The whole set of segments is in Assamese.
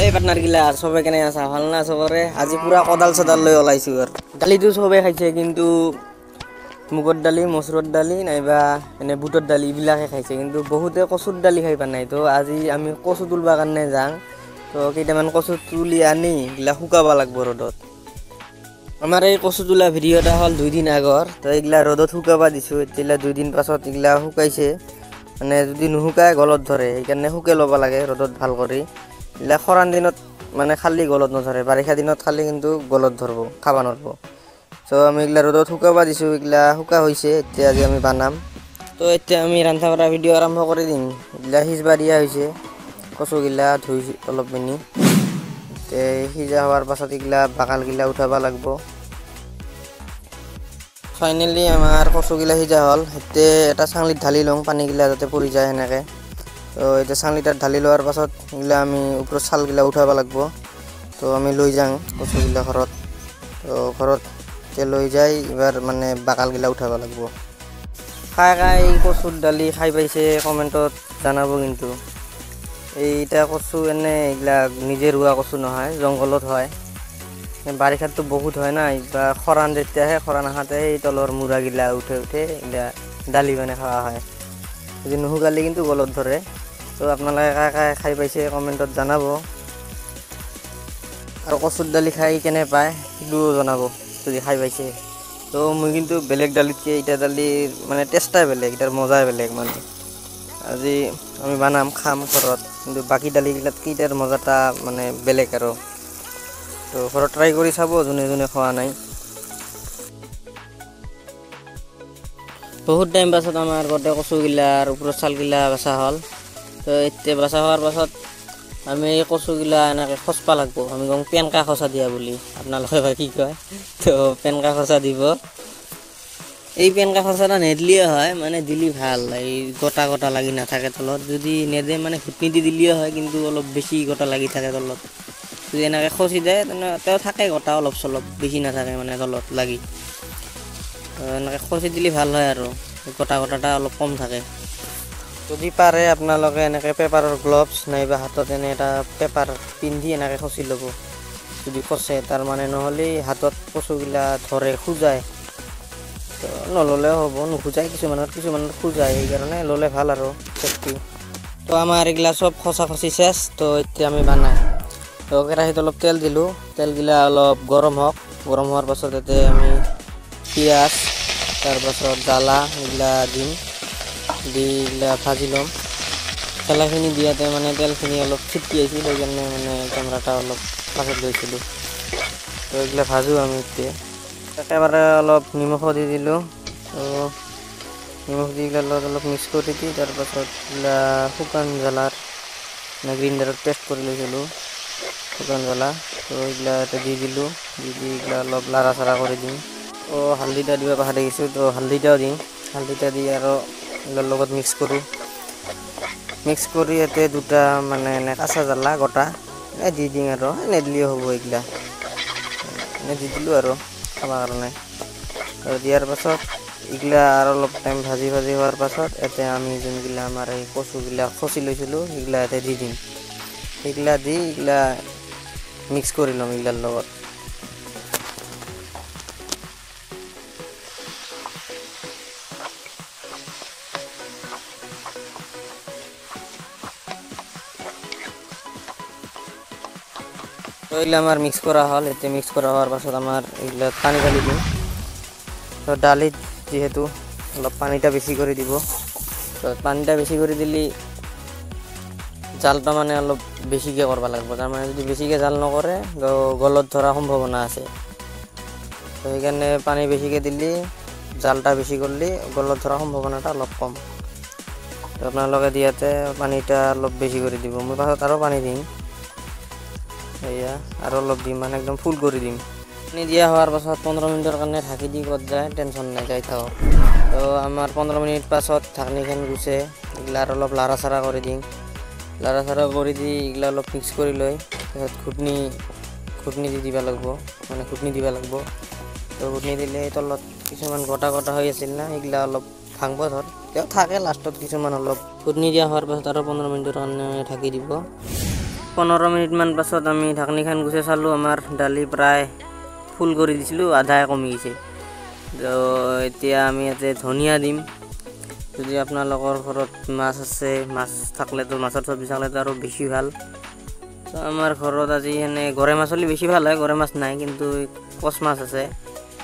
এই পার্টনার গিলা সবে কেনে আসা ভাল না সবরে আজি পুরা কদাল সদাল লই ওলাইছো আর ডালিটো সবে খাইছে কিন্তু মুগর ডালি মসুর ডালি নাইবা এনে বুটর ডালি এইবিলাকে খাইছে কিন্তু বহুতে কচুর ডালি খাই পা নাই তো আজি আমি কচু তুলবা কাৰণে যাং তো কেইটামান কচু তুলি আনি এগুলা শুকাবা লাগব ৰ'দত আমাৰ এই কচু তুলা ভিডিঅ' এটা হ'ল 2 দিন আগৰ তো এগুলা ৰ'দত শুকাবা দিছো এতিয়া 2 দিন পাছত এগুলা শুকাইছে মানে যদি নুশুকায় গলত ধৰে সেইকাৰণে শুকে ল'ব লাগে ৰ'দত ভাল কৰি এগুলা খৰান দিনত মানে খালি গলত নধৰে বাৰিষা দিনত খালি কিন্তু গলত ধৰব খাবা নৰব তো আমি এগুলা রোদত শুকাবা দিছো এগুলা শুকা হইছে এতিয়া আজি আমি বানাম তো এতিয়া আমি রান্ধা বাঢ়া ভিডিও আরম্ভ করে দিম এগুলা সিজবা দিয়া হইছে কচু গিলা ধুই অলপ মিনি তে সিজা হওয়ার পাছত এগুলা বাকাল গিলা উঠাবা লাগবো ফাইনালি আমার কচু গিলা সিজা হল এতে এটা চাংলিত ঢালি লওঁ পানী গিলা যাতে পৰি যায় এনেকে তো এটা চাংলিটাত ঢালি লোৱাৰ পাছত এগুলা আমি ওপৰৰ ছাল গিলা উঠাবা লাগবো তো আমি লৈ যাং কচু গিলা ঘৰত তো ঘৰত লৈ যাই এবার মানে বাকাল গিলা উঠাবা লাগবো খাই কচুর ডালি খাই পাইছে কমেন্টত জানাবো কিন্তু এইটা কচু এনে এগুলা নিজে রুয়া কচু নহয় জঙ্গলত হয় বারিষাত তো বহুত হয় না বা খরান যেতিয়া হে খরান আহাতে এই তলর মুড়া গিলা উঠে এগুলা ডালি বানাই খাওয়া হয় যদি নুশুকালে কিন্তু গলত ধরে তো আপনারা খাই পাইছে কমেন্টত জানাবো আর কচুর ডালি খাই কেনে পায় সেটাও জানাবো যদি খাই পাইছে তো মই কিন্তু বেলেগ ডালিতকে এটা ডালির মানে টেস্টটাই বেলেগ এটার মজাই বেলেগ মানে আজি আমি বানাম খাম ঘৰত কিন্তু বাকি ডালিগিলাতকে এটাৰ মজাটা মানে বেলেগ আৰু তো ঘৰত ট্ৰাই কৰি চাব যোনে যোনে খোৱা নাই বহুত টাইম পাছত আমাৰ গোটে কচুগিলাৰ ওপৰৰ ছালগিলা বাছা হ'ল তো এতিয়া বাছা হোৱাৰ পাছত আমি এই কচুগিলা এনেকৈ খচবা লাগব আমি কওঁ পেনকা খচা দিয়া বুলি আপোনালোকে বা কি কয় তো পেনকা খচা দিব এই পেনকা খচাটা নেদলিয়ে হয় মানে দিলি ভাল এই গোটা গোটা লাগি নাথাকে তলত যদি নেদে মানে ঘুটনি দি দিলিয়ে হয় কিন্তু অলপ বেছি গোটা লাগি থাকে তলত যদি এনেকৈ খচি যায় তেও থাকে গোটা অলপ চলপ বেছি নাথাকে মানে তলত লাগি এনেকৈ খচি দিলে ভাল হয় আৰু গোটা গোটাটা অলপ কম থাকে যদি পাৰে আপোনালোকে এনেকৈ পেপাৰৰ গ্লভছ নাইবা হাতত এনে এটা পেপাৰ পিন্ধি এনেকৈ খচি ল'ব যদি খচে তাৰ মানে নহ'লে হাতত কচুগিলা ধৰে খুজায় তো নল'লেও হ'ব নুখুজায় কিছুমানত খুজায় সেইকাৰণে ল'লে ভাল আৰু চেফটি তো আমাৰ এইগিলা চব খচা খচি চেছ তো এতিয়া আমি বানাই তো কেৰাহীত অলপ তেল দিলোঁ তেলগিলা অলপ গৰম হওক গৰম হোৱাৰ পাছত ইয়াতে আমি পিঁয়াজ তাৰপাছত জ্বালা এইগিলা দিম দি এইগিলা ভাজি ল'ম জ্বালাখিনি দিয়াতে মানে তেলখিনি অলপ ছিটকি আহিছিল সেইকাৰণে মানে কেমেৰাটা অলপ পাছত লৈছিলোঁ তো এইগিলা ভাজোঁ আমি এতিয়া একেবাৰে অলপ নিমখো দি দিলোঁ তো নিমখ দি এইগিলা অলপ মিক্স কৰি দি তাৰপাছত এইগিলা শুকান জ্বালাৰ মানে গ্ৰাইণ্ডাৰত পেষ্ট কৰি লৈছিলোঁ শুকান জ্বালা তো এইগিলা ইয়াতে দি দিলোঁ দি এইগিলা অলপ লাৰা চাৰা কৰি দিম তো হালধিটা দিব পাহৰি গৈছোঁ তো হালধিটাও দিম হালধিটা দি আৰু এইগিলাৰ লগত মিক্স কৰোঁ মিক্স কৰি ইয়াতে দুটা মানে এনে কাঁচা জ্বালা গোটা দি দিম আৰু নেদলিও হ'ব এইগিলা এনে দি দিলোঁ আৰু খাবৰ কাৰণে আৰু দিয়াৰ পাছত এইগিলা আৰু অলপ টাইম ভাজি হোৱাৰ পাছত ইয়াতে আমি যোনগিলা আমাৰ এই কচুগিলা খচি লৈছিলোঁ সেইগিলা ইয়াতে দি দিম সেইগিলা দি এইগিলা মিক্স কৰি ল'ম এইগিলাৰ লগত তো এইগিলা আমার মিক্স করা হল এতে মিক্স করা হওয়ার পাছত আমার এইগিলা পানি ঢালি দিম তো ডালিত যেহেতু অলপ পানিটা বেশি করে দিব তো পানিটা বেশি করে দিলে জালটা মানে অলপ বেশিকে করবা লাগবে তার মানে যদি বেশিকে জাল নকরে তো গলত ধরা সম্ভাবনা আছে তো সেইকাৰণে পানি বেশিকে দিলে জালটা বেশি করলে গলত ধরা সম্ভাবনাটা অলপ কম তো আপোনালোকে দিয়াতে পানিটা অলপ বেশি করে দিব মই পাছত আৰু পানি দিম এয়া আৰু অলপ দিম মানে একদম ফুল কৰি দিম পানি দিয়া হোৱাৰ পাছত 15 মিনিটৰ কাৰণে ঢাকি দি ক'ত যায় টেনশ্যন নাই যাই থাকক তো আমাৰ 15 মিনিট পাছত ঢাকনিখন গুছে এইগিলা আৰু অলপ লাৰা চাৰা কৰি দিম লাৰা চাৰা কৰি দি এইগিলা অলপ মিক্স কৰি লৈ তাৰপিছত ঘুটনি দি দিব লাগিব মানে ঘুটনি দিব লাগিব তো ঘুটনি দিলে তলত কিছুমান গোটা গোটা হৈ আছিল না এইগিলা অলপ ভাঙব ধৰ তেও থাকে লাষ্টত কিছুমান অলপ ঘুটনি দিয়া হোৱাৰ পাছত আৰু 15 মিনিটৰ কাৰণে ঢাকি দিব 15 মিনিটমান পাছত আমি ঢাকনিখন গুচাই চালোঁ আমাৰ দালি প্ৰায় ফুল কৰি দিছিলোঁ আধাই কমি গৈছে তো এতিয়া আমি ইয়াতে ধনিয়া দিম যদি আপোনালোকৰ ঘৰত মাছ আছে মাছ থাকলেতো মাছৰ চব্জি থাকলেতো আৰু বেছি ভাল তো আমাৰ ঘৰত আজি এনে গৰে মাছ হ'লে বেছি ভাল হয় গৰে মাছ নাই কিন্তু কচ মাছ আছে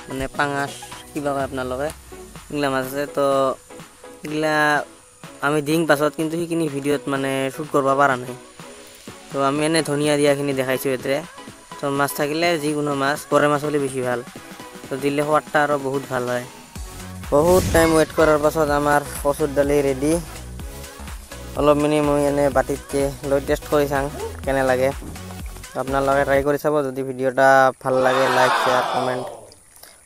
মানে পাঙাশ কিবা কয় আপোনালোকে এইগিলা মাছ আছে তো এইগিলা আমি দিম পাছত কিন্তু সেইখিনি ভিডিঅ'ত মানে শ্বুট কৰিব পৰা নাই তো আমি এনে ধনিয়া দিয়াখিনি দেখাইছোঁ এতিয়া তো মাছ থাকিলে যিকোনো মাছ গৰে মাছ হ'লে বেছি ভাল তো দিলে সোৱাদটা আৰু বহুত ভাল হয় বহুত টাইম ৱেইট কৰাৰ পাছত আমাৰ কচুৰ দালি ৰেডি অলপ মিনি মই এনে বাটিতকৈ লৈ টেষ্ট কৰি চাওঁ কেনে লাগে আপোনালোকে ট্ৰাই কৰি চাব যদি ভিডিঅ'টা ভাল লাগে লাইক শ্বেয়াৰ কমেণ্ট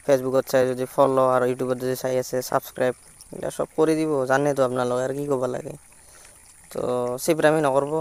ফেচবুকত চাই যদি ফ'ল' আৰু ইউটিউবত যদি চাই আছে ছাবস্ক্ৰাইব এইবিলাক চব কৰি দিব জানেতো আপোনালোকে আৰু কি ক'ব লাগে তো চিপৰামি নকৰিব